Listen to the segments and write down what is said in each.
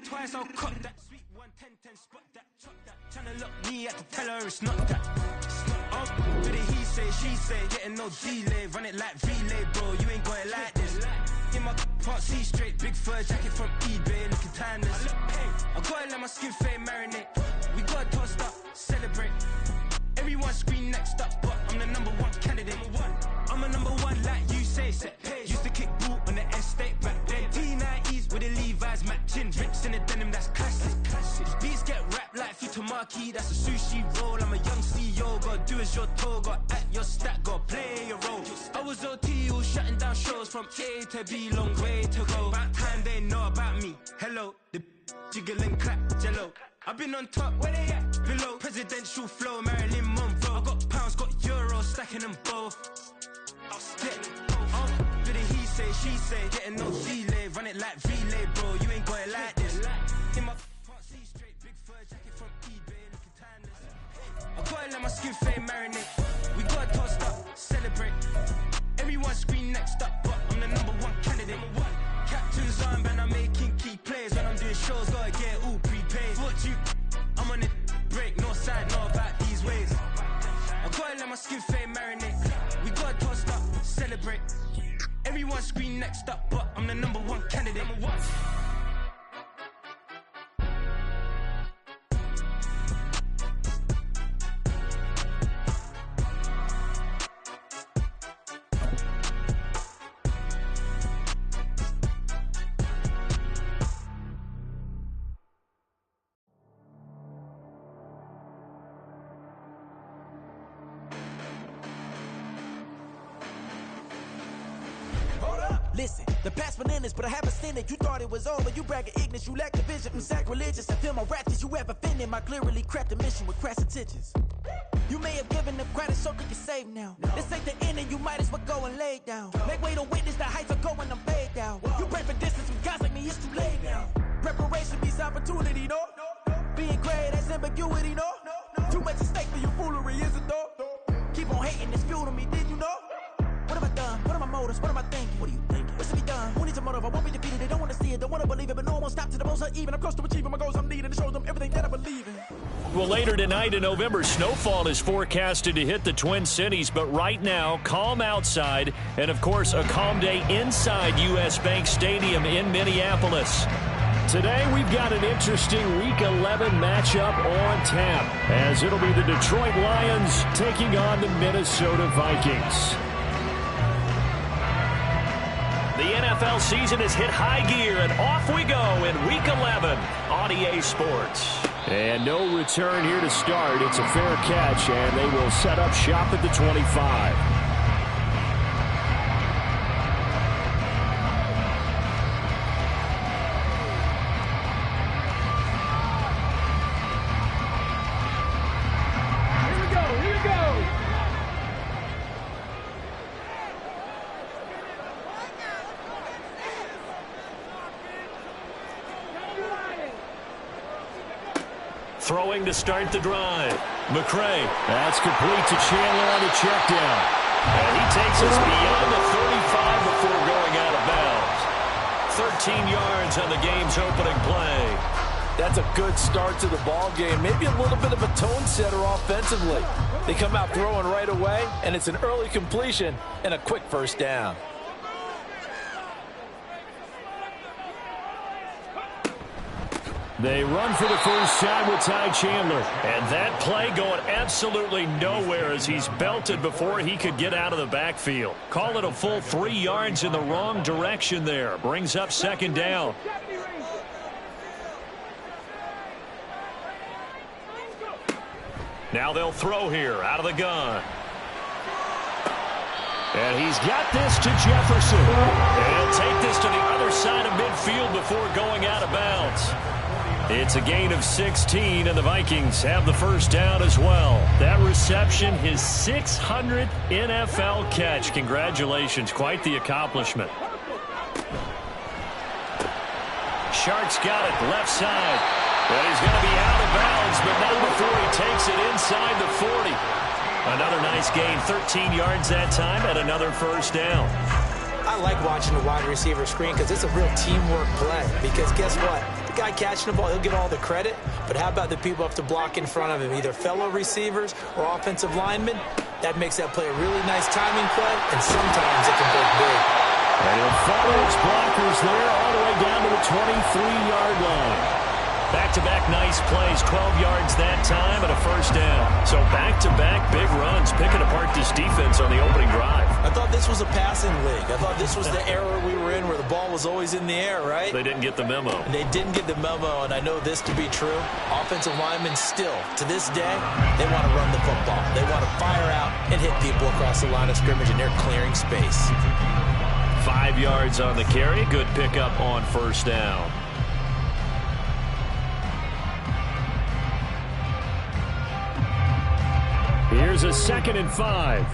twice, I'll cock that. Sweet 110, spot that, chop that. Tryna lock me, I have to tell her it's not that. Oh, but he say, she say, getting no delay. Run it like relay, bro, you ain't got it like this. In my part C straight, big fur jacket from eBay, looking timeless. I gotta let my skin fade marinate. We gotta toast up, celebrate. Everyone scream next up, but I'm the #1 candidate. I'm a #1 like you say. Used to kick boot on the estate back then. T90s with the Levi's matching. Rips in the denim, that's classic. These beats get wrapped like Futamaki, that's a sushi roll. I'm a young CEO, gotta do as you're told. Gotta act your stat, gotta play your role. I was OT, all shutting down shows from A to B, long way to go. About time they know about me. Hello, the jiggle and clap, jello. I've been on top, where they at? Below, presidential flow, Marilyn Monroe. I got pounds, got euros, stacking them both. I'll split. Bit of he say, she say, getting no delay. Run it like relay, bro, you ain't got it like this. In my part C straight, big fur jacket from eBay, looking timeless. I gotta let my skin fade marinate. We gotta toast up, celebrate. Everyone scream next up, but I'm the #1 candidate. Captain's armband, I'm making key plays. When I'm doing shows, gotta get it all prepaid. What you? I'm on it, break, no side, know about these ways. I gotta let my skin fade marinate. We gotta toast up, celebrate. Everyone scream next up, but I'm the #1 candidate. Listen, the past bananas, but I haven't seen it. You thought it was over, you bragging ignorance, you lack the vision. I'm sacrilegious, I feel my ratchets, you have offended my clearly crafted mission with crass intentions. You may have given them credit so you can save now. This ain't the end and you might as well go and lay down. Make way to witness the heights are going, I'm paid down. You pray for distance with guys like me, it's too late now. Preparation beats opportunity, no? Being great, that's ambiguity, no? Too much at stake for your foolery, is it though? Keep on hating, it's fuel to me, did you know? What have I done? What are my motives? What am I thinking? What are you thinking? What's to be done? Who needs a motive? I won't be defeated. They don't want to see it, don't want to believe it, but no one won't stop to the most uneven. I'm close to achieving my goals I'm needing to show them everything that I believe in. Well, later tonight in November, snowfall is forecasted to hit the Twin Cities, but right now, calm outside, and of course, a calm day inside U.S. Bank Stadium in Minneapolis. Today, we've got an interesting Week 11 matchup on tap, as it'll be the Detroit Lions taking on the Minnesota Vikings. The NFL season has hit high gear, and off we go in Week 11 on EA Sports. And no return here to start. It's a fair catch, and they will set up shop at the 25. Throwing to start the drive. McCray. That's complete to Chandler on the check down. And he takes us beyond the 35 before going out of bounds. 13 yards on the game's opening play. That's a good start to the ball game. Maybe a little bit of a tone setter offensively. They come out throwing right away, and it's an early completion and a quick first down. They run for the first time with Ty Chandler. And that play going absolutely nowhere as he's belted before he could get out of the backfield. Call it a full 3 yards in the wrong direction there. Brings up second down. Now they'll throw here out of the gun. And he's got this to Jefferson. And he'll take this to the other side of midfield before going out of bounds. It's a gain of 16, and the Vikings have the first down as well. That reception, his 600th NFL catch. Congratulations. Quite the accomplishment. Shark's got it left side. And he's going to be out of bounds, but not before he takes it inside the 40. Another nice gain, 13 yards that time, and another first down. I like watching the wide receiver screen because it's a real teamwork play. Because guess what? guy catching the ball, he'll get all the credit. But how about the people who have to block in front of him, either fellow receivers or offensive linemen? That makes that play a really nice timing play, and sometimes it can break big. And he'll follow his blockers there all the way down to the 23-yard line. Back-to-back nice plays, 12 yards that time and a first down. So back-to-back big runs, picking apart this defense on the opening drive. I thought this was a passing league. I thought this was the era we were in where the ball was always in the air, right? They didn't get the memo. They didn't get the memo, and I know this to be true. Offensive linemen still, to this day, they want to run the football. They want to fire out and hit people across the line of scrimmage, and they're clearing space. 5 yards on the carry. Good pickup on first down. Here's a 2nd and 5.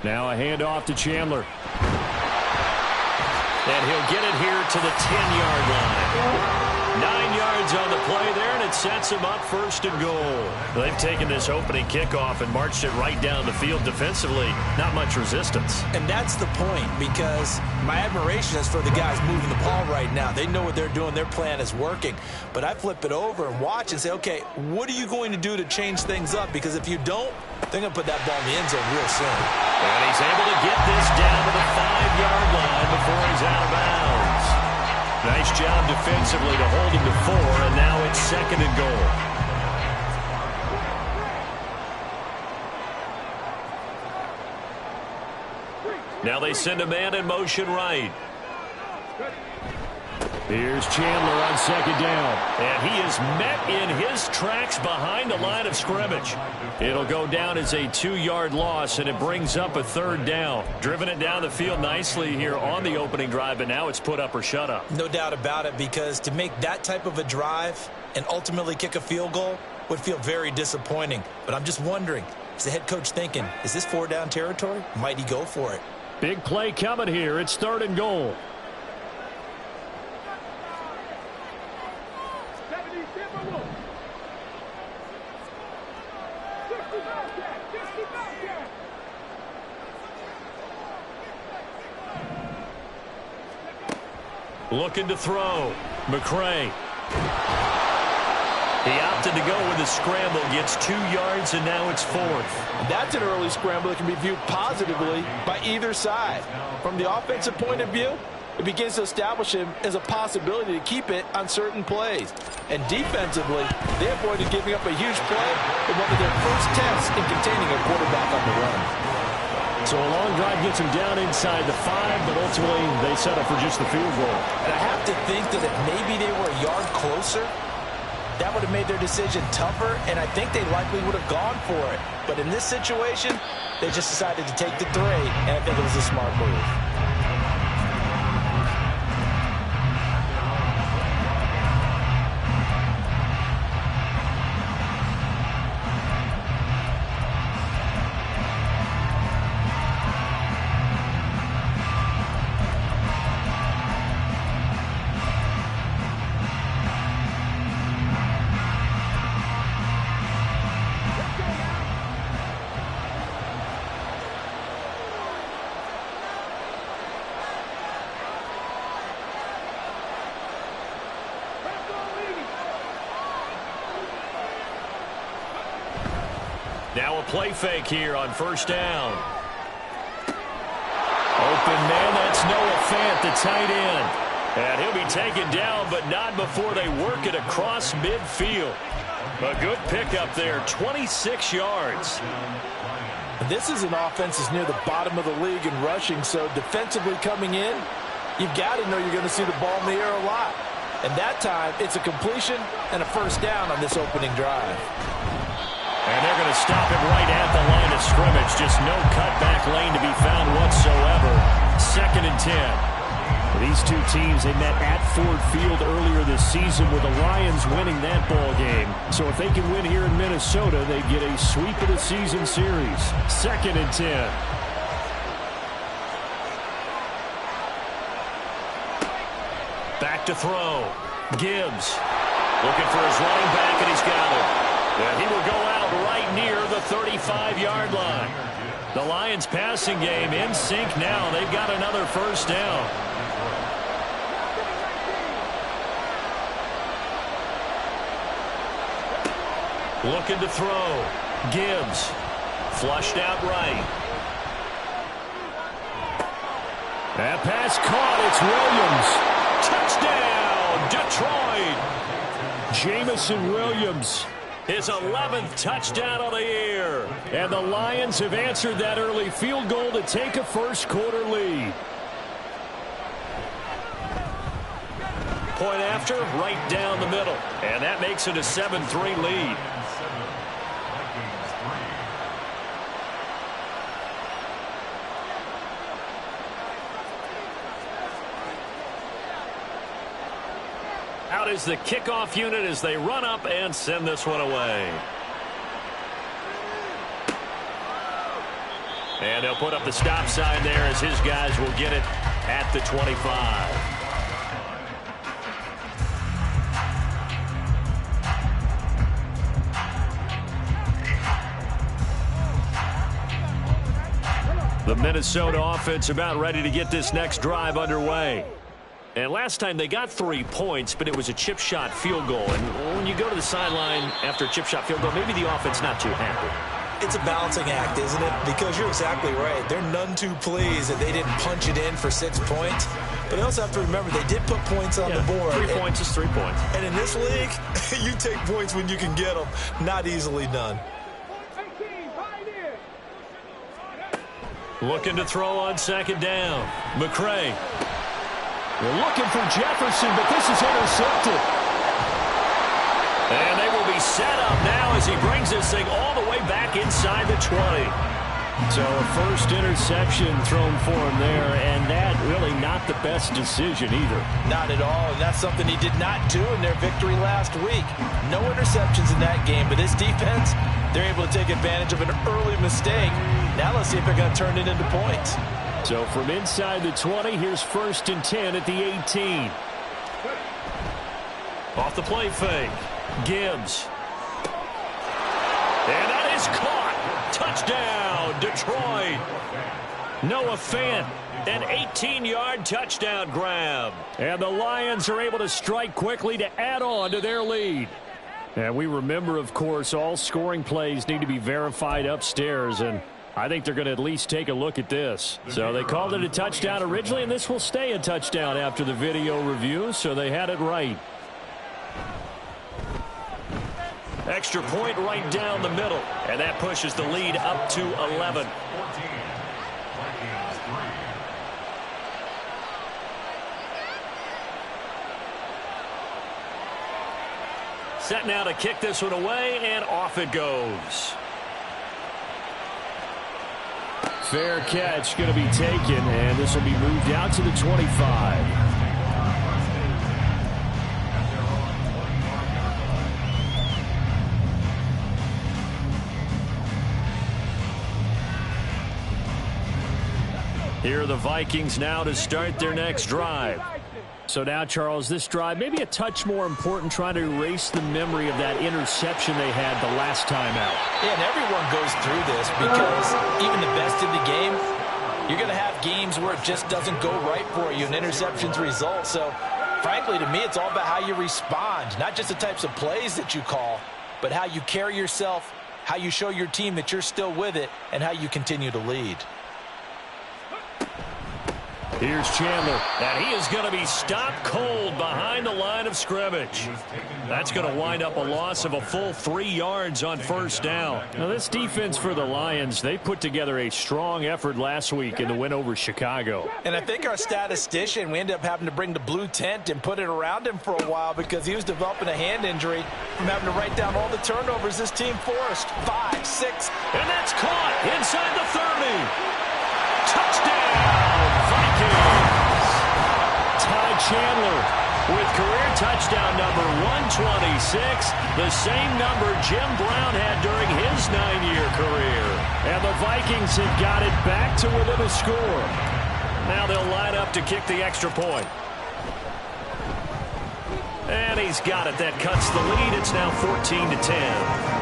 Now a handoff to Chandler. And he'll get it here to the 10-yard line. 9 yards on the play there, and it sets him up 1st and goal. They've taken this opening kickoff and marched it right down the field defensively. Not much resistance. And that's the point, because my admiration is for the guys moving the ball right now. They know what they're doing. Their plan is working. But I flip it over and watch and say, okay, what are you going to do to change things up? Because if you don't, they're going to put that ball in the end zone real soon. And he's able to get this down to the 5-yard line before he's out of bounds. Nice job defensively to hold him to 4, and now it's 2nd and goal. Now they send a man in motion right. Here's Chandler on 2nd down. And he is met in his tracks behind the line of scrimmage. It'll go down as a 2-yard loss, and it brings up a 3rd down. Driven it down the field nicely here on the opening drive, but now it's put up or shut up. No doubt about it, because to make that type of a drive and ultimately kick a field goal would feel very disappointing. But I'm just wondering, is the head coach thinking, is this 4-down territory? Might he go for it? Big play coming here. It's 3rd and goal. Looking to throw. McCray. He opted to go with the scramble. Gets 2 yards, and now it's 4th. That's an early scramble that can be viewed positively by either side. From the offensive point of view, it begins to establish him as a possibility to keep it on certain plays. And defensively, they avoided giving up a huge play in one of their first tests in containing a quarterback on the run. So a long drive gets him down inside the 5, but ultimately they settle for just the field goal. And I have to think that if maybe they were a yard closer, that would have made their decision tougher, and I think they likely would have gone for it. But in this situation, they just decided to take the 3, and I think it was a smart move. Now a play fake here on 1st down. Open man, that's Noah Fant, the tight end. And he'll be taken down, but not before they work it across midfield. A good pickup there, 26 yards. This is an offense that's near the bottom of the league in rushing, so defensively coming in, you've got to know you're going to see the ball in the air a lot. And that time, it's a completion and a 1st down on this opening drive. And they're going to stop it right at the line of scrimmage. Just no cutback lane to be found whatsoever. 2nd and 10. These two teams, they met at Ford Field earlier this season with the Lions winning that ball game. So if they can win here in Minnesota, they get a sweep of the season series. 2nd and 10. Back to throw. Gibbs looking for his running back, and he's got it. And he will go out right near the 35-yard line. The Lions passing game in sync now. They've got another first down. Looking to throw. Gibbs. Flushed out right. That pass caught. It's Williams. Touchdown, Detroit. Jamison Williams. His 11th touchdown of the year. And the Lions have answered that early field goal to take a first-quarter lead. Point after, right down the middle. And that makes it a 7-3 lead. Out is the kickoff unit as they run up and send this one away. And they'll put up the stop sign there as his guys will get it at the 25. The Minnesota offense about ready to get this next drive underway. And last time they got 3 points, but it was a chip shot field goal. And when you go to the sideline after a chip shot field goal, maybe the offense not too happy. It's a balancing act, isn't it? Because you're exactly right. They're none too pleased that they didn't punch it in for 6 points. But they also have to remember they did put points on the board. 3 points is 3 points. And in this league, you take points when you can get them. Not easily done. Looking to throw on second down. McCray. They're looking for Jefferson, but this is intercepted. And they will be set up now as he brings this thing all the way back inside the 20. So a first interception thrown for him there, and that really not the best decision either. Not at all, and that's something he did not do in their victory last week. No interceptions in that game, but this defense, they're able to take advantage of an early mistake. Now let's see if they're going to turn it into points. So from inside the 20, here's 1st and 10 at the 18. Off the play fake. Gibbs. And that is caught. Touchdown, Detroit. Noah Fant, an 18-yard touchdown grab. And the Lions are able to strike quickly to add on to their lead. And we remember, of course, all scoring plays need to be verified upstairs, and I think they're going to at least take a look at this. So they called it a touchdown originally, and this will stay a touchdown after the video review, so they had it right. Extra point right down the middle, and that pushes the lead up to 11. Set now to kick this one away, and off it goes. Fair catch going to be taken, and this will be moved out to the 25. Here are the Vikings now to start their next drive. So now, Charles, this drive maybe a touch more important, trying to erase the memory of that interception they had the last time out. Yeah, and everyone goes through this because even the best in the game, you're going to have games where it just doesn't go right for you and interceptions result. So, frankly, to me, it's all about how you respond, not just the types of plays that you call, but how you carry yourself, how you show your team that you're still with it, and how you continue to lead. Here's Chandler, and he is going to be stopped cold behind the line of scrimmage. That's going to wind up a loss of a full 3 yards on first down. Now, this defense for the Lions, they put together a strong effort last week in the win over Chicago. And I think our statistician, we ended up having to bring the blue tent and put it around him for a while because he was developing a hand injury from having to write down all the turnovers this team forced. 5, 6. And that's caught inside the 30. Touchdown! Vikings. Ty Chandler with career touchdown number 126, the same number Jim Brown had during his 9-year career. And the Vikings have got it back to within a score. Now they'll line up to kick the extra point. And he's got it. That cuts the lead. It's now 14-10.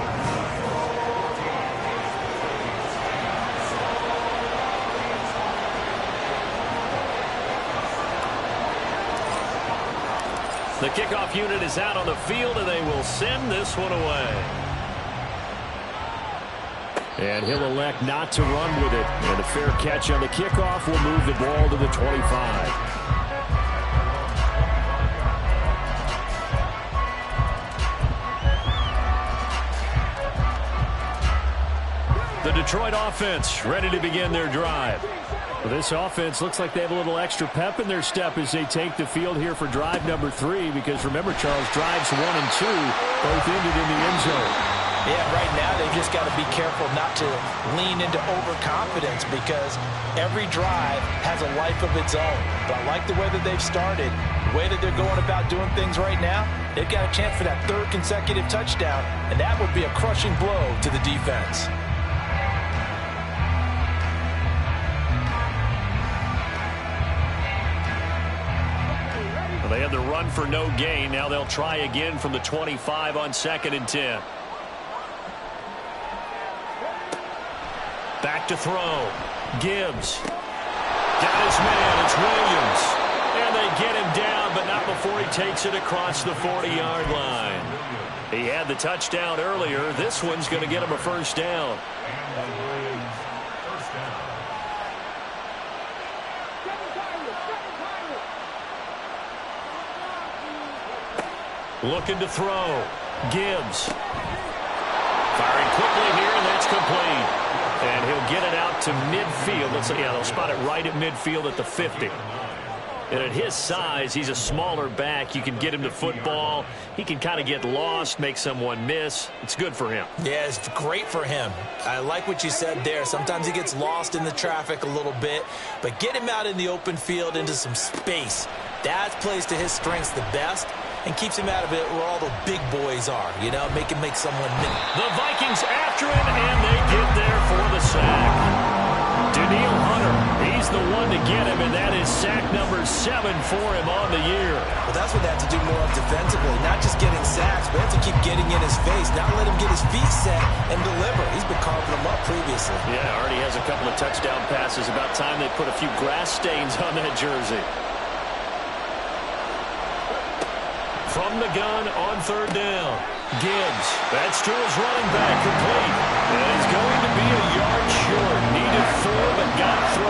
The kickoff unit is out on the field, and they will send this one away. And he'll elect not to run with it. And a fair catch on the kickoff will move the ball to the 25. The Detroit offense ready to begin their drive. Well, this offense looks like they have a little extra pep in their step as they take the field here for drive number 3, because remember, Charles, drives 1 and 2 both ended in the end zone. Yeah, right now they've just got to be careful not to lean into overconfidence, because every drive has a life of its own. But I like the way that they've started, the way that they're going about doing things right now. They've got a chance for that 3rd consecutive touchdown, and that would be a crushing blow to the defense. They had the run for no gain. Now they'll try again from the 25 on 2nd and 10. Back to throw. Gibbs. Got his man. It's Williams. And they get him down, but not before he takes it across the 40-yard line. He had the touchdown earlier. This one's going to get him a first down. Looking to throw. Gibbs. Firing quickly here, and that's complete. And he'll get it out to midfield. They'll spot it right at midfield at the 50. And at his size, he's a smaller back. You can get him to football. He can kind of get lost, make someone miss. It's good for him. Yeah, it's great for him. I like what you said there. Sometimes he gets lost in the traffic a little bit. But get him out in the open field into some space. That plays to his strengths the best and keeps him out of it where all the big boys are. You know, make him make someone miss. The Vikings after him, and they get there for the sack. Danielle Hunter, he's the one to get him, and that is sack number 7 for him on the year. Well, that's what they have to do more of defensively, not just getting sacks, but have to keep getting in his face, not let him get his feet set and deliver. He's been carving them up previously. Yeah, already has a couple of touchdown passes. About time they put a few grass stains on that jersey. From the gun on 3rd down. Gibbs. That's to his running back, complete. And he's going to be a yard short. Needed 4, but got 3.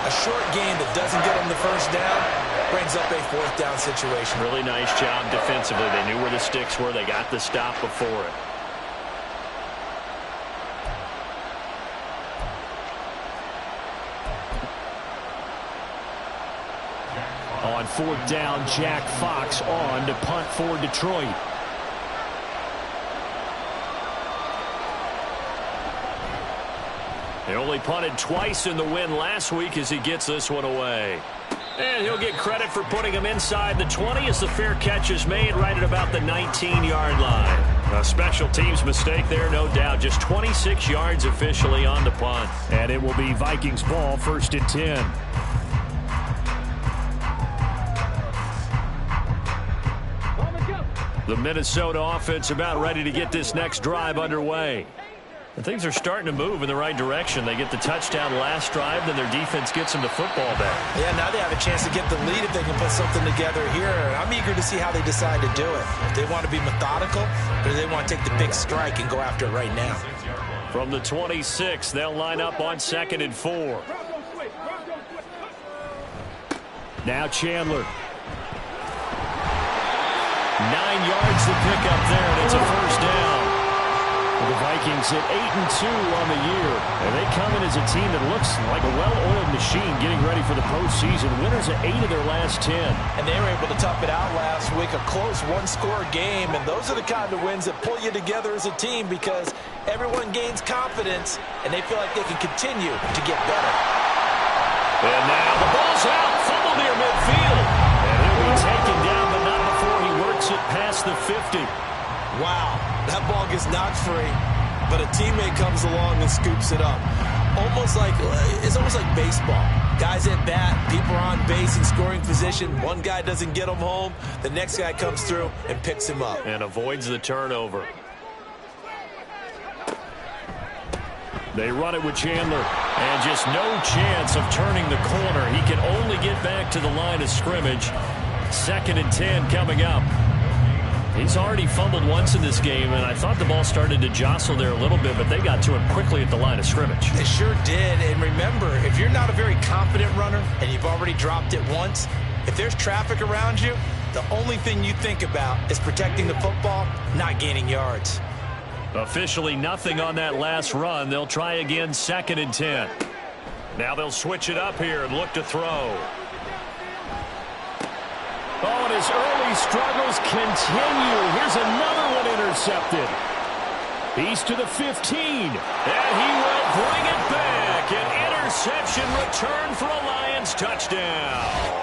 A short game that doesn't get him the first down brings up a 4th down situation. Really nice job defensively. They knew where the sticks were. They got the stop before it. On 4th down, Jack Fox on to punt for Detroit. They only punted twice in the win last week as he gets this one away. And he'll get credit for putting him inside the 20 as the fair catch is made right at about the 19-yard line. A special teams mistake there, no doubt. Just 26 yards officially on the punt. And it will be Vikings ball, 1st and 10. The Minnesota offense about ready to get this next drive underway. And things are starting to move in the right direction. They get the touchdown last drive, then their defense gets them the football back. Yeah, now they have a chance to get the lead if they can put something together here. I'm eager to see how they decide to do it. If they want to be methodical, or do they want to take the big strike and go after it right now? From the 26, they'll line up on 2nd and 4. Now Chandler. 9 yards to pick up there, and it's a first down. The Vikings hit 8-2 on the year, and they come in as a team that looks like a well-oiled machine getting ready for the postseason. Winners at 8 of their last 10. And they were able to tough it out last week, a close one-score game, and those are the kind of wins that pull you together as a team because everyone gains confidence, and they feel like they can continue to get better. And now the ball's out, fumble near midfield, and he'll be taken down, but not before he works it past the 50. Wow, that ball gets knocked free, but a teammate comes along and scoops it up. It's almost like baseball. Guys at bat, people are on base in scoring position. One guy doesn't get him home. The next guy comes through and picks him up. And avoids the turnover. They run it with Chandler. And just no chance of turning the corner. He can only get back to the line of scrimmage. 2nd and 10 coming up. He's already fumbled once in this game, and I thought the ball started to jostle there a little bit, but they got to him quickly at the line of scrimmage. They sure did. And remember, if you're not a very confident runner and you've already dropped it once, if there's traffic around you, the only thing you think about is protecting the football, not gaining yards. Officially nothing on that last run. They'll try again, 2nd and 10. Now they'll switch it up here and look to throw. Oh, and his early struggles continue. Here's another one intercepted. He's to the 15. And he will bring it back. An interception return for a Lions touchdown.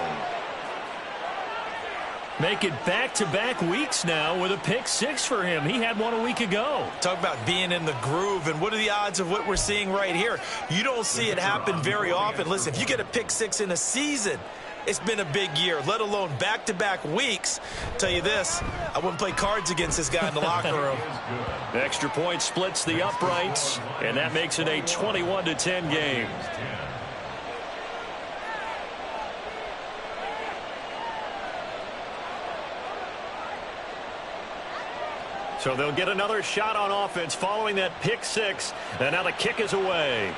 Make it back-to-back weeks now with a pick 6 for him. He had one a week ago. Talk about being in the groove, and what are the odds of what we're seeing right here? You don't see it happen very often. Listen, if you get a pick 6 in a season, it's been a big year, let alone back-to-back weeks. Tell you this, I wouldn't play cards against this guy in the locker room. The extra point splits the uprights, and that makes it a 21-10 game. So they'll get another shot on offense following that pick 6, and now the kick is away.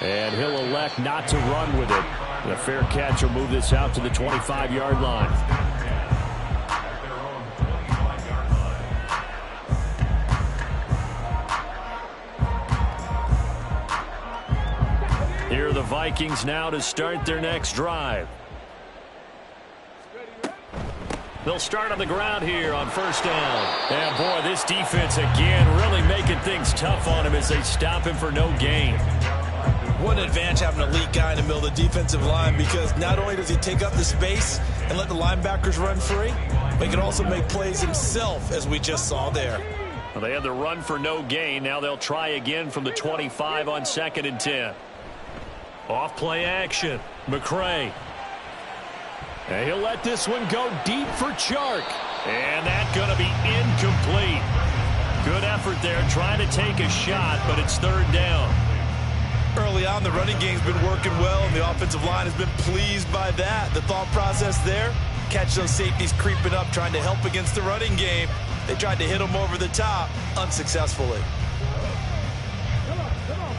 And he'll elect not to run with it. The fair catch will move this out to the 25-yard line. Here are the Vikings now to start their next drive. They'll start on the ground here on 1st down. And, boy, this defense again really making things tough on him as they stop him for no gain. What an advantage having an elite guy in the middle of the defensive line, because not only does he take up the space and let the linebackers run free, but he can also make plays himself, as we just saw there. Well, they had the run for no gain. Now they'll try again from the 25 on 2nd and 10. Off play action. McCray. And he'll let this one go deep for Chark. And that's going to be incomplete. Good effort there trying to take a shot, but it's 3rd down. Early on, the running game's been working well, and the offensive line has been pleased by that. The thought process there, catch those safeties creeping up, trying to help against the running game. They tried to hit them over the top, unsuccessfully.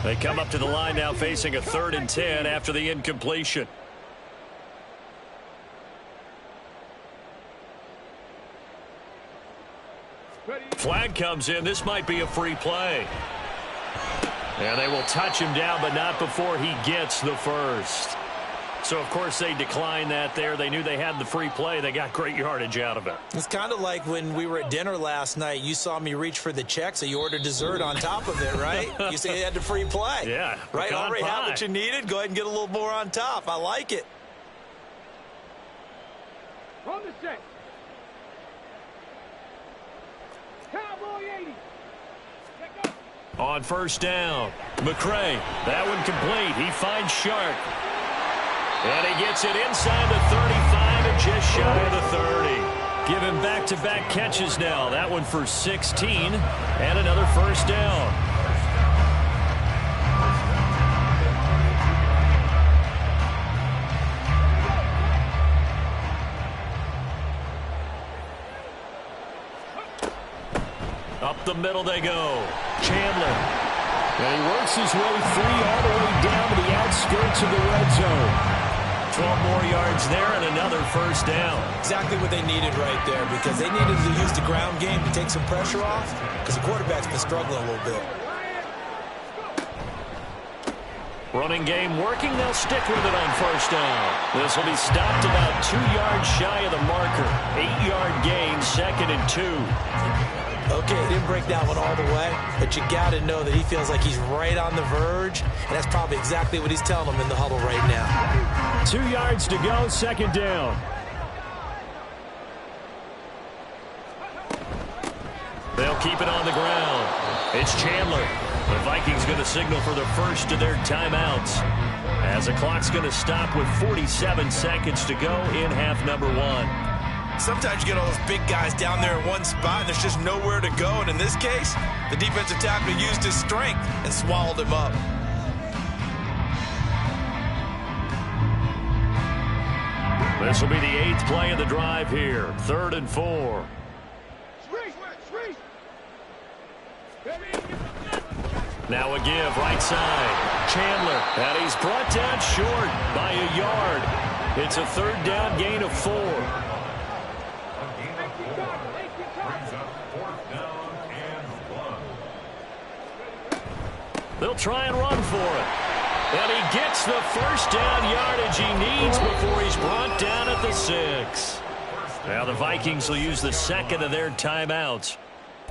They come up to the line now facing a 3rd and 10 after the incompletion. Flag comes in. This might be a free play. And they will touch him down, but not before he gets the first. So, of course, they declined that there. They knew they had the free play. They got great yardage out of it. It's kind of like when we were at dinner last night. You saw me reach for the check, so you ordered dessert on top of it, right? You said you had the free play. Yeah. Right? Already had what you needed. Go ahead and get a little more on top. I like it. On the set. Cowboy 80. On 1st down, McCray. That one complete. He finds Chark. And he gets it inside the 35 and just shy of the 30. Give him back-to-back catches now. That one for 16 and another 1st down. Up the middle they go. Chandler. And he works his way free all the way down to the outskirts of the red zone. 12 more yards there and another 1st down. Exactly what they needed right there, because they needed to use the ground game to take some pressure off, because the quarterback's been struggling a little bit. Running game working. They'll stick with it on 1st down. This will be stopped about 2 yards shy of the marker. 8-yard gain, 2nd and 2. Okay, he didn't break that one all the way, but you got to know that he feels like he's right on the verge, and that's probably exactly what he's telling them in the huddle right now. 2 yards to go, 2nd down. They'll keep it on the ground. It's Chandler. The Vikings going to signal for the first of their timeouts, as the clock's going to stop with 47 seconds to go in half number 1. Sometimes you get all those big guys down there in one spot, and there's just nowhere to go. And in this case, the defensive tackle used his strength and swallowed him up. This will be the 8th play of the drive here. 3rd and 4. Now a give, right side. Chandler, and he's brought down short by a yard. It's a 3rd down gain of 4. They'll try and run for it. And he gets the 1st down yardage he needs before he's brought down at the 6. Now the Vikings will use the 2nd of their timeouts.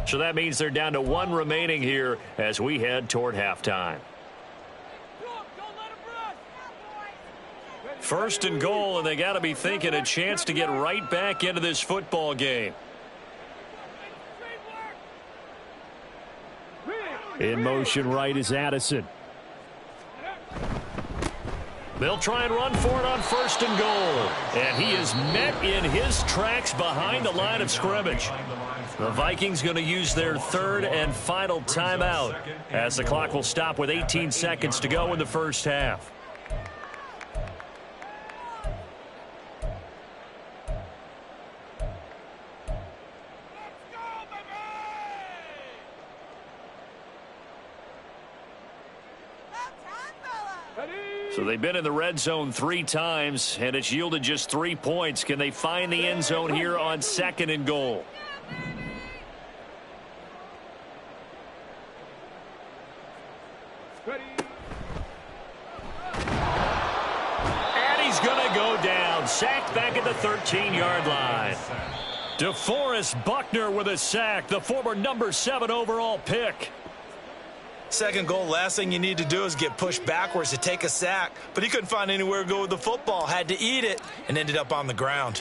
So that means they're down to 1 remaining here as we head toward halftime. 1st and goal, and they got to be thinking a chance to get right back into this football game. In motion right is Addison. They'll try and run for it on 1st and goal. And he is met in his tracks behind the line of scrimmage. The Vikings going to use their 3rd and final timeout as the clock will stop with 18 seconds to go in the first half. So they've been in the red zone 3 times, and it's yielded just 3 points. Can they find the end zone here on 2nd and goal? And he's going to go down. Sacked back at the 13-yard line. DeForest Buckner with a sack, the former number 7 overall pick. 2nd goal, last thing you need to do is get pushed backwards to take a sack. But he couldn't find anywhere to go with the football. Had to eat it and ended up on the ground.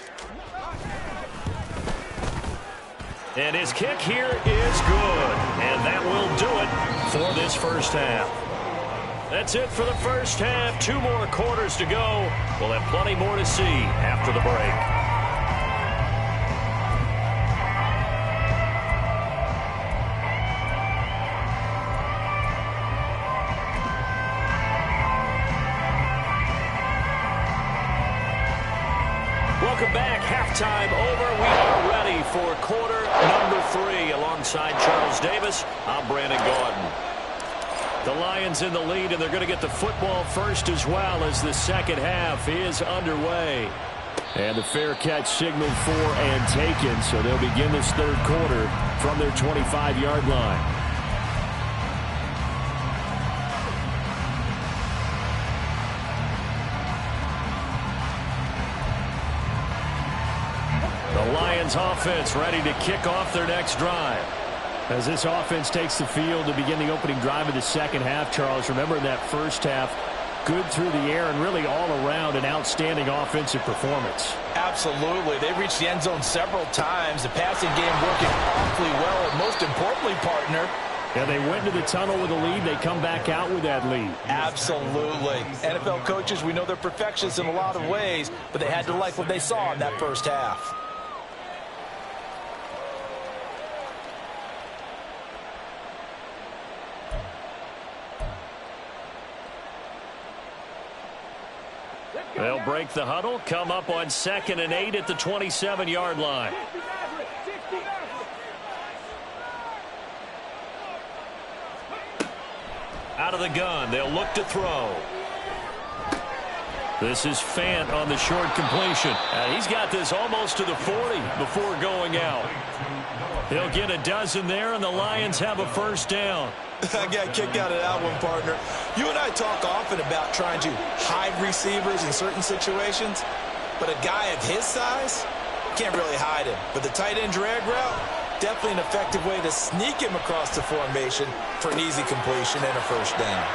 And his kick here is good. And that will do it for this first half. That's it for the first half. 2 more quarters to go. We'll have plenty more to see after the break. Welcome back. Halftime over. We are ready for quarter number 3. Alongside Charles Davis, I'm Brandon Gaudin. The Lions in the lead, and they're going to get the football first as well as the second half is underway. And the fair catch signaled for and taken, so they'll begin this 3rd quarter from their 25-yard line. The Lions offense ready to kick off their next drive. As this offense takes the field to begin the opening drive of the second half, Charles, remember in that first half, good through the air and really all around an outstanding offensive performance. Absolutely. They reached the end zone several times. The passing game working awfully well, and most importantly, partner, yeah, they went to the tunnel with a lead. They come back out with that lead. Absolutely. NFL coaches, we know they're perfectionists in a lot of ways, but they had to like what they saw in that first half. They'll break the huddle, come up on 2nd and 8 at the 27-yard line. Out of the gun, they'll look to throw. This is Fant on the short completion. He's got this almost to the 40 before going out. He'll get a dozen there, and the Lions have a first down. I got kicked out of that one, partner. You and I talk often about trying to hide receivers in certain situations, but a guy of his size can't really hide him. But the tight end drag route, definitely an effective way to sneak him across the formation for an easy completion and a first down.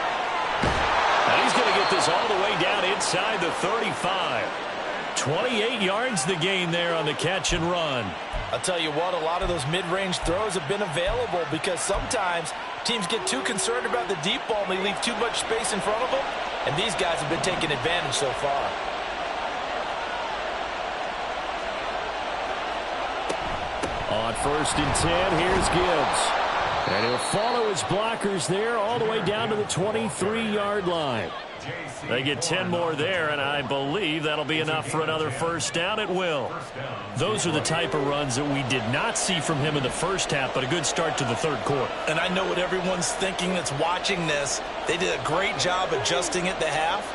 And he's going to get this all the way down inside the 35. 28 yards the gain there on the catch and run. I'll tell you what, a lot of those mid-range throws have been available because sometimes teams get too concerned about the deep ball and they leave too much space in front of them, and these guys have been taking advantage so far. On 1st and 10, here's Gibbs. And he'll follow his blockers there all the way down to the 23-yard line. They get 10 more there, and I believe that'll be enough for another first down. It will. Those are the type of runs that we did not see from him in the first half, but a good start to the third quarter. And I know what everyone's thinking that's watching this. They did a great job adjusting at the half.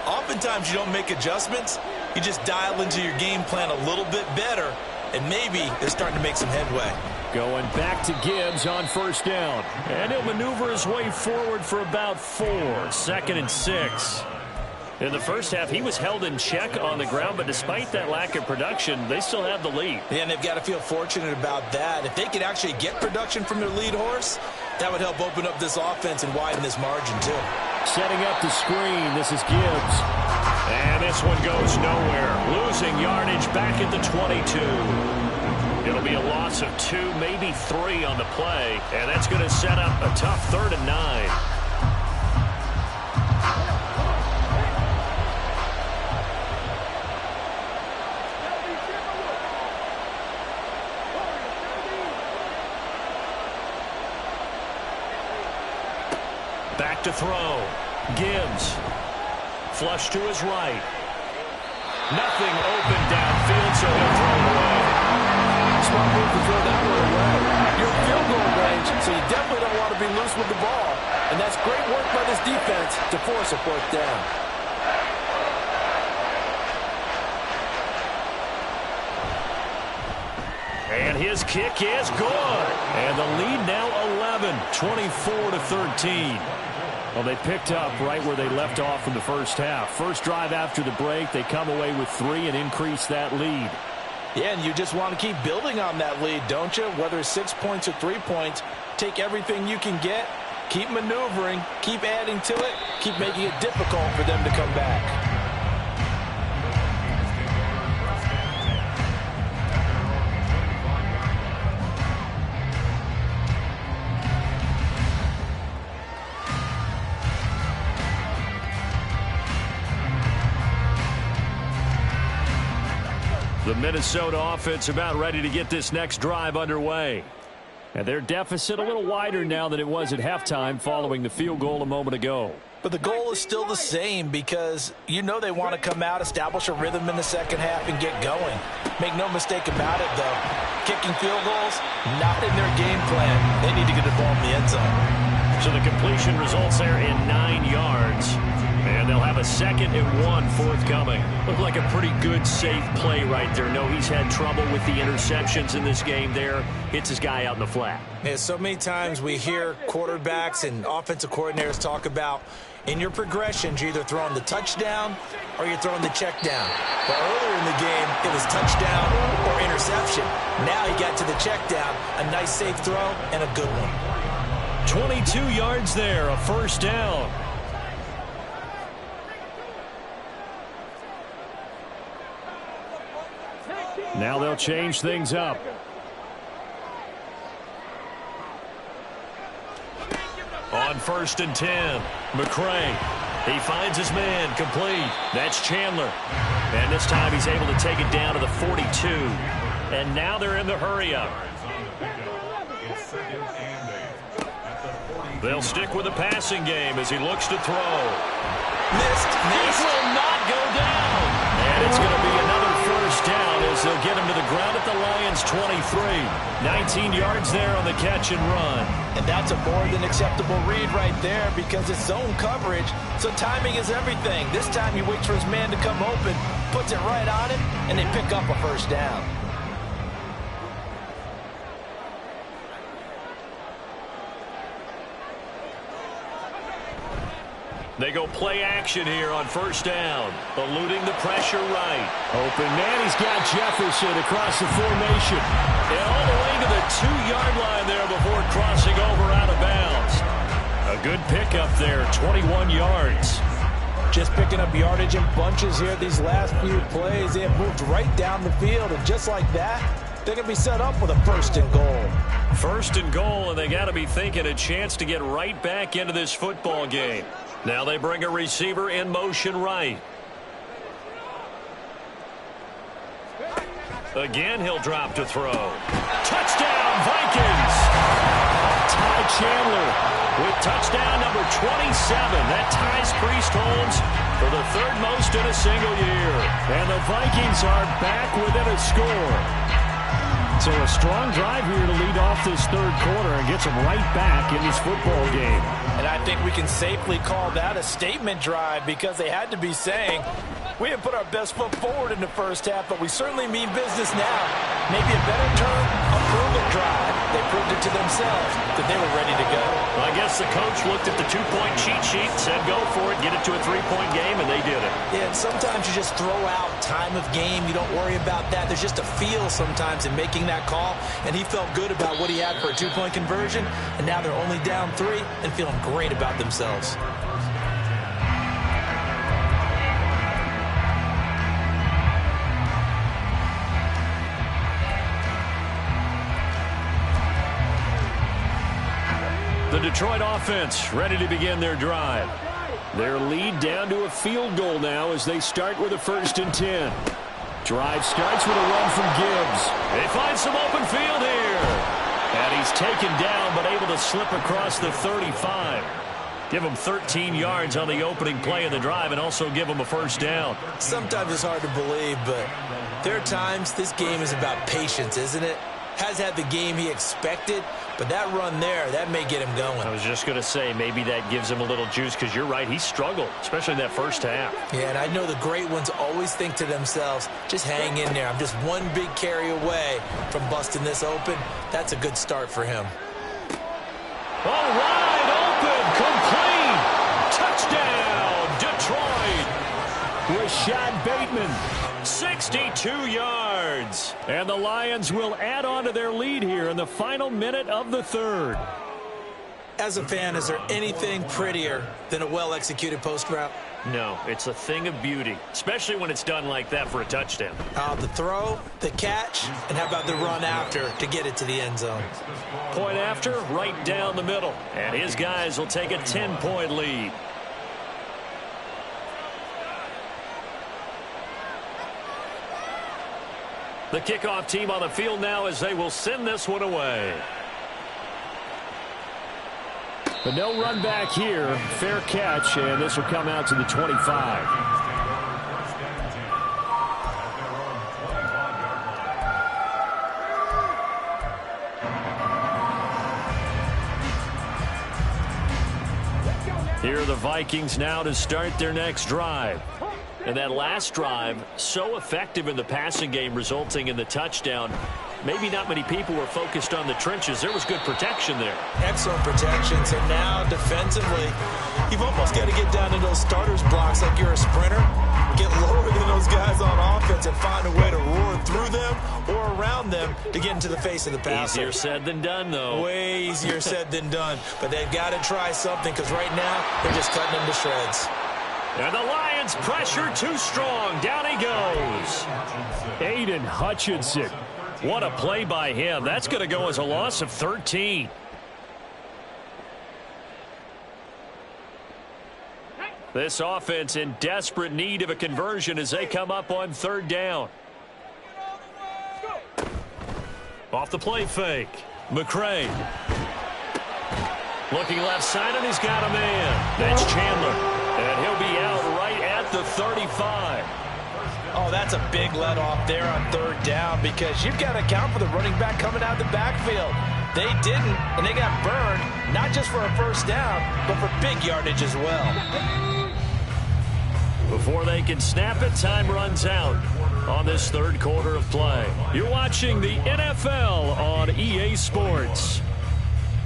Oftentimes you don't make adjustments. You just dial into your game plan a little bit better, and maybe they're starting to make some headway. Going back to Gibbs on first down. And he'll maneuver his way forward for about 4. 2nd and 6. In the first half, he was held in check on the ground, but despite that lack of production, they still have the lead. Yeah, and they've got to feel fortunate about that. If they could actually get production from their lead horse, that would help open up this offense and widen this margin, too. Setting up the screen, this is Gibbs. And this one goes nowhere. Losing yardage back at the 22. It'll be a loss of 2, maybe 3 on the play, and that's going to set up a tough 3rd and 9. Back to throw. Gibbs. Flush to his right. Nothing open downfield, so he'll throw it away. Smart move to throw that one away. You're in field goal range, so you definitely don't want to be loose with the ball. And that's great work by this defense to force a 4th down. And his kick is good. And the lead now 11, 24-13. Well, they picked up right where they left off in the first half. First drive after the break, they come away with 3 and increase that lead. Yeah, and you just want to keep building on that lead, don't you? Whether it's 6 points or 3 points, take everything you can get, keep maneuvering, keep adding to it, keep making it difficult for them to come back. The Minnesota offense about ready to get this next drive underway. And their deficit a little wider now than it was at halftime following the field goal a moment ago. But the goal is still the same because you know they want to come out, establish a rhythm in the second half, and get going. Make no mistake about it, though. Kicking field goals, not in their game plan. They need to get the ball in the end zone. So the completion results there in 9 yards. And they'll have a 2nd and 1 forthcoming. Looked like a pretty good, safe play right there. No, he's had trouble with the interceptions in this game there. Hits his guy out in the flat. Yeah, so many times we hear quarterbacks and offensive coordinators talk about in your progressions, you're either throwing the touchdown or you're throwing the check down. But earlier in the game, it was touchdown or interception. Now he got to the check down, a nice safe throw, and a good one. 22 yards there, a first down. Now they'll change things up. On 1st and 10, McCray. He finds his man, complete. That's Chandler. And this time he's able to take it down to the 42. And now they're in the hurry-up. They'll stick with the passing game as he looks to throw. Missed. This will not go down. And it's going to be another first down as they'll get him to the ground at the Lions' 23. 19 yards there on the catch and run. And that's a more than acceptable read right there because it's zone coverage, so timing is everything. This time he waits for his man to come open, puts it right on him, and they pick up a first down. They go play action here on first down. Eluding the pressure right. Open man, he's got Jefferson across the formation. And all the way to the 2-yard line there before crossing over out of bounds. A good pickup there, 21 yards. Just picking up yardage in bunches here these last few plays. They have moved right down the field, and just like that, they're going to be set up with a 1st and goal. 1st and goal, and they got to be thinking a chance to get right back into this football game. Now they bring a receiver in motion right. Again, he'll drop to throw. Touchdown, Vikings! Tie Chandler with touchdown number 27. That ties Priest Holmes for the third most in a single year. And the Vikings are back within a score. So a strong drive here to lead off this third quarter and gets them right back in this football game. And I think we can safely call that a statement drive because they had to be saying, we didn't put our best foot forward in the first half, but we certainly mean business now. Maybe a better term, a proven drive. They proved it to themselves that they were ready to go. Well, I guess the coach looked at the two-point cheat sheet, said go for it, get it to a three-point game, and they did it. Yeah, and sometimes you just throw out time of game. You don't worry about that. There's just a feel sometimes in making that call, and he felt good about what he had for a two-point conversion, and now they're only down 3 and feeling great about themselves. The Detroit offense ready to begin their drive. Their lead down to a field goal now as they start with a 1st and 10. Drive starts with a run from Gibbs. They find some open field here. And he's taken down but able to slip across the 35. Give him 13 yards on the opening play of the drive and also give him a 1st down. Sometimes it's hard to believe, but there are times this game is about patience, isn't it? Has had the game he expected, but that run there, that may get him going. I was just going to say, maybe that gives him a little juice because you're right, he struggled, especially in that first half. Yeah, and I know the great ones always think to themselves, just hang in there. I'm just one big carry away from busting this open. That's a good start for him. All wide open, complete, touchdown, Detroit. Rashad Bateman, 62 yards. And the Lions will add on to their lead here in the final minute of the third. As a fan, is there anything prettier than a well-executed post route? No, it's a thing of beauty, especially when it's done like that for a touchdown. The throw, the catch, and how about the run after to get it to the end zone? Point after, right down the middle. And his guys will take a 10-point lead. The kickoff team on the field now as they will send this one away. But no run back here. Fair catch, and this will come out to the 25. Here are the Vikings now to start their next drive. And that last drive, so effective in the passing game, resulting in the touchdown. Maybe not many people were focused on the trenches. There was good protection there. Excellent protection. So now defensively, you've almost got to get down to those starters blocks like you're a sprinter. Get lower than those guys on offense and find a way to roar through them or around them to get into the face of the passer. Easier said than done, though. Way easier said than done. But they've got to try something because right now they're just cutting them to shreds. And the Lions pressure too strong. Down he goes. Aiden Hutchinson. What a play by him. That's going to go as a loss of 13. This offense in desperate need of a conversion as they come up on 3rd down. Off the play fake. McCray. Looking left side, and he's got a man. That's Chandler. And he'll be out right at the 35. Oh, that's a big let off there on 3rd down because you've got to account for the running back coming out of the backfield. They didn't, and they got burned, not just for a 1st down, but for big yardage as well. Before they can snap it, time runs out on this 3rd quarter of play. You're watching the NFL on EA Sports.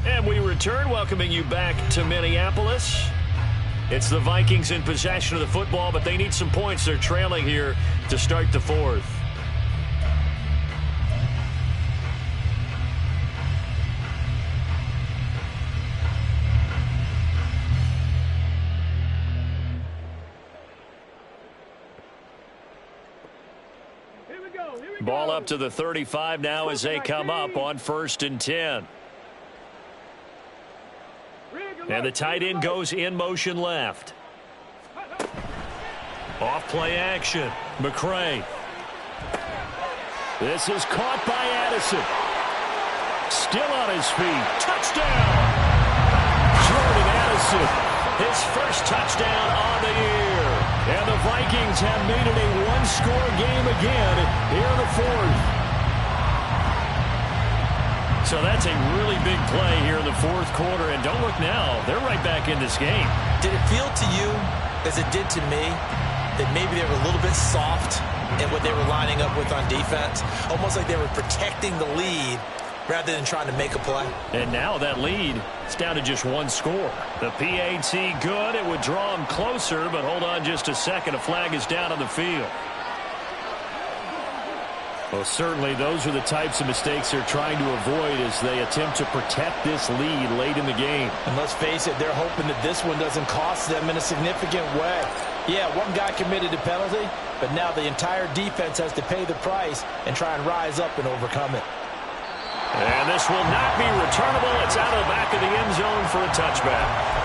And we return, welcoming you back to Minneapolis. It's the Vikings in possession of the football, but they need some points. They're trailing here to start the 4th. Ball up to the 35 now as they come up on 1st and 10. And the tight end goes in motion left. Off play action. McCray. This is caught by Addison. Still on his feet. Touchdown! Wilson, his first touchdown on the year. And the Vikings have made it a one-score game again here in the fourth. So that's a really big play here in the fourth quarter. And don't look now, they're right back in this game. Did it feel to you, as it did to me, that maybe they were a little bit soft in what they were lining up with on defense? Almost like they were protecting the lead rather than trying to make a play. And now that lead is down to just one score. The PAT good. It would draw them closer, but hold on just a second. A flag is down on the field. Well, certainly those are the types of mistakes they're trying to avoid as they attempt to protect this lead late in the game. And let's face it, they're hoping that this one doesn't cost them in a significant way. Yeah, one guy committed a penalty, but now the entire defense has to pay the price and try and rise up and overcome it. And this will not be returnable. It's out of the back of the end zone for a touchback.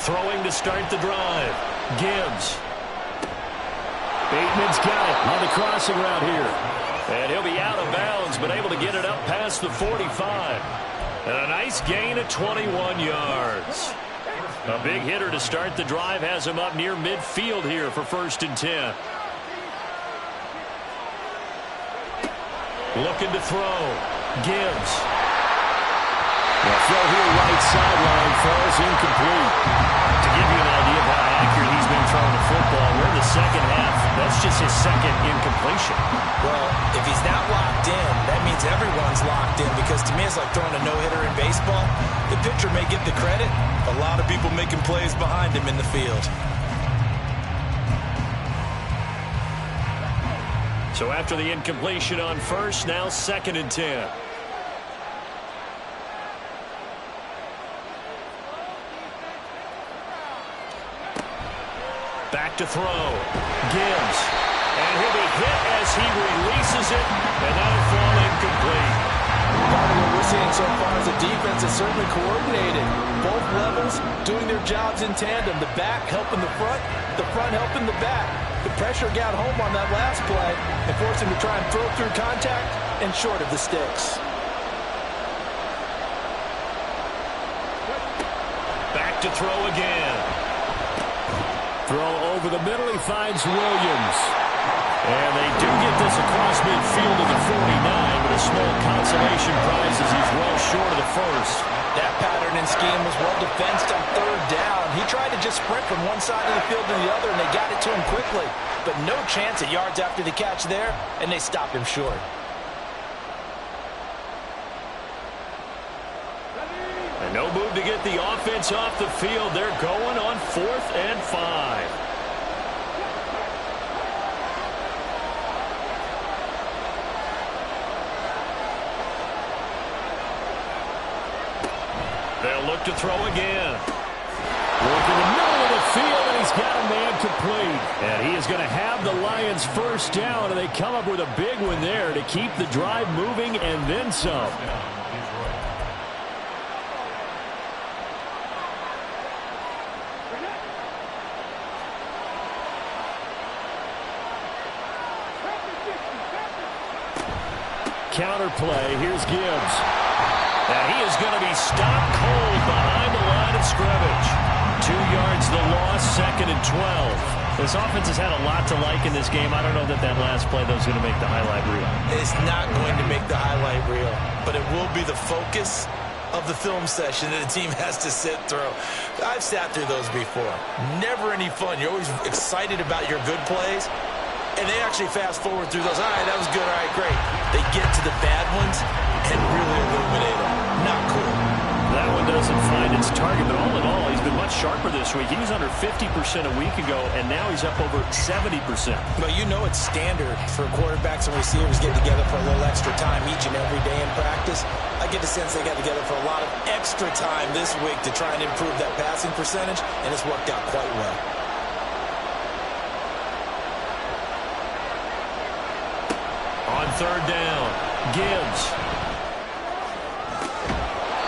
Throwing to start the drive. Gibbs. Bateman's got it on the crossing route here. And he'll be out of bounds, but able to get it up past the 45. And a nice gain of 21 yards. A big hitter to start the drive has him up near midfield here for 1st and 10. Looking to throw. Gibbs. The throw here right sideline falls incomplete. To give you an idea of how accurate he's been throwing the football, we're in the second half. That's just his second incompletion. Well, if he's not locked in, that means everyone's locked in, because to me it's like throwing a no-hitter in baseball. The pitcher may get the credit, a lot of people making plays behind him in the field. So after the incompletion on first, now 2nd and 10. Back to throw. Gibbs. And he'll be hit as he releases it, and that'll fall incomplete. Part of what we're seeing so far is the defense is certainly coordinated. Both levels doing their jobs in tandem. The back helping the front helping the back. The pressure got home on that last play and forced him to try and throw through contact and short of the sticks. Back to throw again. Throw over the middle. He finds Williams. And they do get this across midfield to the 49, but a small consolation prize as he's well short of the first. That pattern and scheme was well defensed on 3rd down. He tried to just sprint from one side of the field to the other, and they got it to him quickly. But no chance at yards after the catch there, and they stopped him short. And no move to get the offense off the field. They're going on 4th and 5. They'll look to throw again. Work in the middle of the field, and he's got a man complete. And he is going to have the Lions 1st down, and they come up with a big one there to keep the drive moving and then some. Counter play. Here's Gibbs. And he is going to be stopped cold behind the line of scrimmage. 2 yards the loss, 2nd and 12. This offense has had a lot to like in this game. I don't know that last play, though, is going to make the highlight reel. It's not going to make the highlight reel, but it will be the focus of the film session that a team has to sit through. I've sat through those before. Never any fun. You're always excited about your good plays. And they actually fast forward through those. All right, that was good. All right, great. They get to the bad ones and really illuminate them. Not cool. That one doesn't find its target, but all in all, he's been much sharper this week. He was under 50% a week ago, and now he's up over 70%. But you know it's standard for quarterbacks and receivers getting together for a little extra time each and every day in practice. I get the sense they got together for a lot of extra time this week to try and improve that passing percentage, and it's worked out quite well. On third down, Gibbs.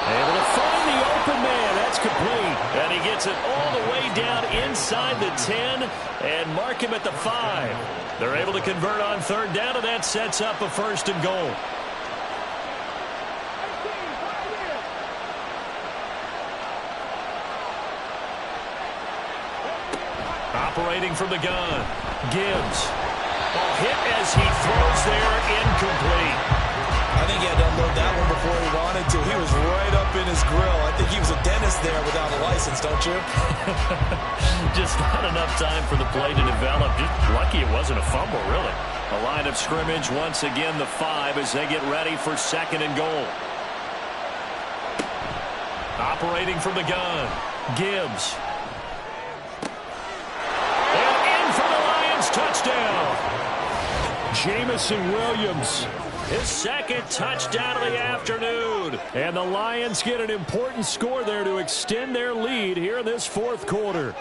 Able to find the open man. That's complete. And he gets it all the way down inside the 10 and mark him at the 5. They're able to convert on third down, and that sets up a first and goal. Operating from the gun, Gibbs. Hit as he throws there, incomplete. I think he had to unload that one before he wanted to. He was right up in his grill. I think he was a dentist there without a license, don't you? Just not enough time for the play to develop. Just lucky it wasn't a fumble, really. A line of scrimmage, once again the 5 as they get ready for second and goal. Operating from the gun, Gibbs. And in for the Lions, touchdown. Jameson Williams, his second touchdown of the afternoon. And the Lions get an important score there to extend their lead here in this fourth quarter.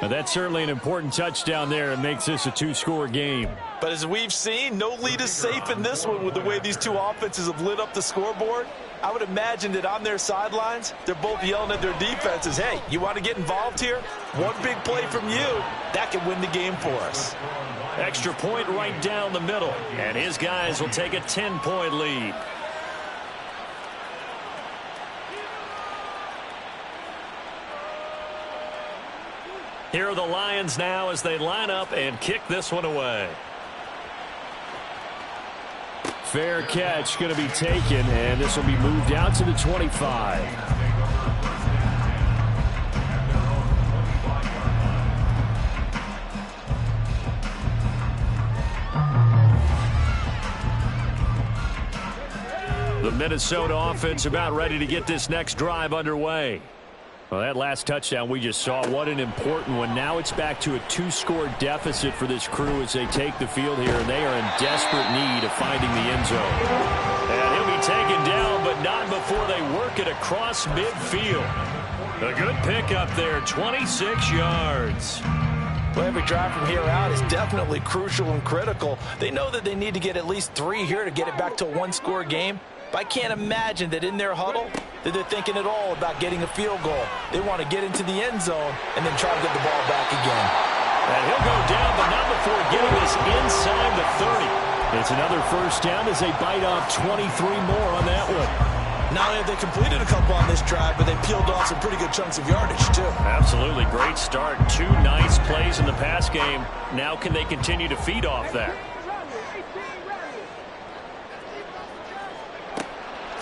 Now, that's certainly an important touchdown there. It makes this a 2-score game. But as we've seen, no lead is safe in this one with the way these two offenses have lit up the scoreboard. I would imagine that on their sidelines, they're both yelling at their defenses, hey, you want to get involved here? One big play from you, that could win the game for us. Extra point right down the middle, and his guys will take a 10-point lead. Here are the Lions now as they line up and kick this one away. Fair catch going to be taken, and this will be moved out to the 25. The Minnesota offense about ready to get this next drive underway. Well, that last touchdown we just saw, what an important one. Now it's back to a 2-score deficit for this crew as they take the field here, and they are in desperate need of finding the end zone. And he'll be taken down, but not before they work it across midfield. A good pickup there, 26 yards. Well, every drive from here out is definitely crucial and critical. They know that they need to get at least 3 here to get it back to a 1-score game. But I can't imagine that in their huddle that they're thinking at all about getting a field goal. They want to get into the end zone and then try to get the ball back again. And he'll go down, but not before getting this inside the 30. It's another first down as they bite off 23 more on that one. Not only have they completed a couple on this drive, but they peeled off some pretty good chunks of yardage, too. Absolutely. Great start. 2 nice plays in the pass game. Now can they continue to feed off that?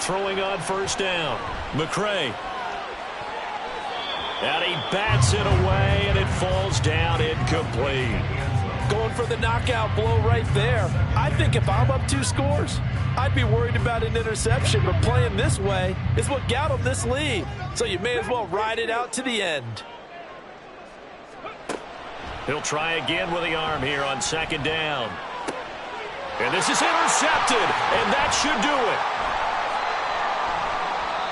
Throwing on first down, McCray. And he bats it away, and it falls down incomplete. Going for the knockout blow right there. I think if I'm up 2 scores, I'd be worried about an interception, but playing this way is what got them this lead. So you may as well ride it out to the end. He'll try again with the arm here on second down. And this is intercepted, and that should do it.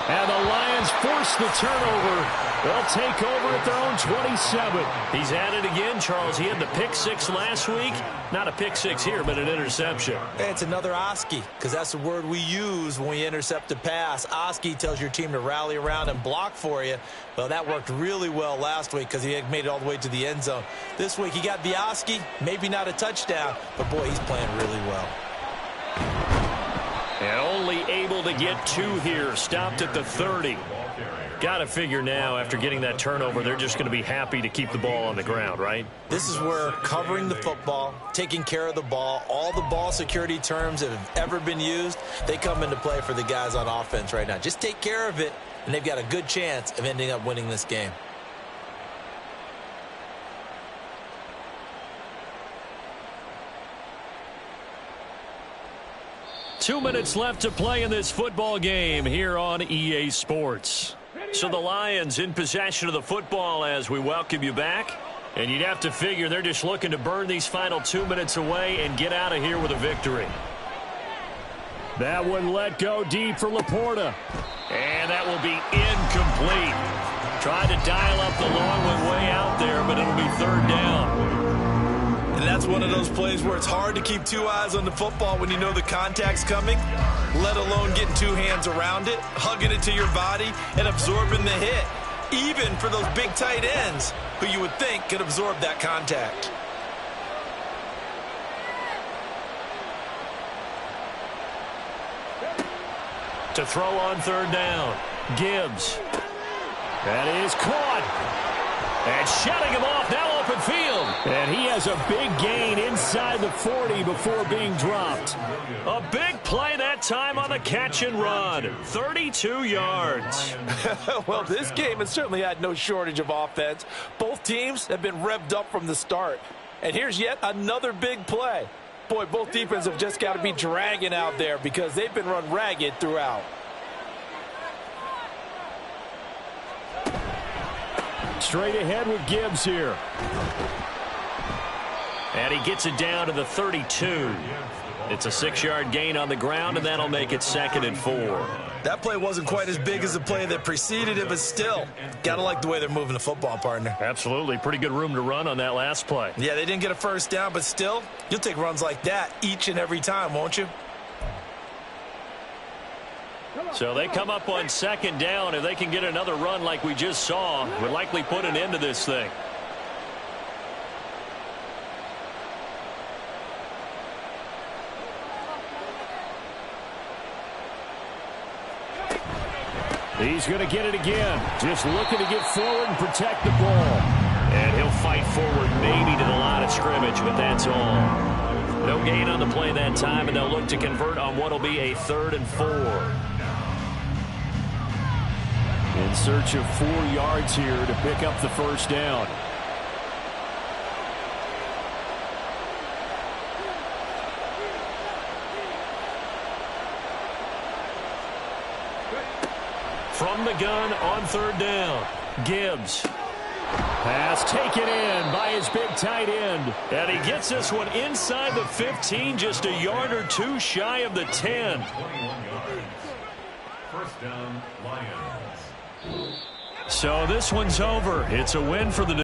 And the Lions force the turnover. They'll take over at their own 27. He's at it again, Charles. He had the pick 6 last week. Not a pick 6 here, but an interception. It's another Oski, because that's the word we use when we intercept a pass. Oski tells your team to rally around and block for you. Well, that worked really well last week because he had made it all the way to the end zone. This week he got the Oski, maybe not a touchdown, but boy, he's playing really well. And only able to get 2 here. Stopped at the 30. Got to figure now, after getting that turnover, they're just going to be happy to keep the ball on the ground, right? This is where covering the football, taking care of the ball, all the ball security terms that have ever been used, they come into play for the guys on offense right now. Just take care of it, and they've got a good chance of ending up winning this game. Two minutes left to play in this football game here on EA Sports. So the Lions in possession of the football as we welcome you back. And you'd have to figure they're just looking to burn these final 2 minutes away and get out of here with a victory. That one let go deep for Laporta. And that will be incomplete. Tried to dial up the long one way out there, but it'll be third down. And that's one of those plays where it's hard to keep two eyes on the football when you know the contact's coming, let alone getting two hands around it, hugging it to your body, and absorbing the hit, even for those big tight ends who you would think could absorb that contact. To throw on third down, Gibbs. That is caught. And shutting him off, now open field. And he has a big gain inside the 40 before being dropped. A big play that time on the catch and run. 32 yards. Well, this game has certainly had no shortage of offense. Both teams have been revved up from the start. And here's yet another big play. Boy, both defenses have just got to be dragging out there because they've been run ragged throughout. Straight ahead with Gibbs here. And he gets it down to the 32. It's a 6-yard gain on the ground, and that'll make it 2nd and 4. That play wasn't quite as big as the play that preceded it, but still, got to like the way they're moving the football, partner. Absolutely. Pretty good room to run on that last play. Yeah, they didn't get a first down, but still, you'll take runs like that each and every time, won't you? So they come up on 2nd down. If they can get another run like we just saw, would likely put an end to this thing. He's going to get it again. Just looking to get forward and protect the ball. And he'll fight forward maybe to the line of scrimmage, but that's all. No gain on the play that time, and they'll look to convert on what will be a 3rd and 4. In search of 4 yards here to pick up the first down. From the gun on 3rd down, Gibbs. Pass taken in by his big tight end. And he gets this one inside the 15, just a yard or two shy of the 10. First down, Lions. So this one's over. It's a win for the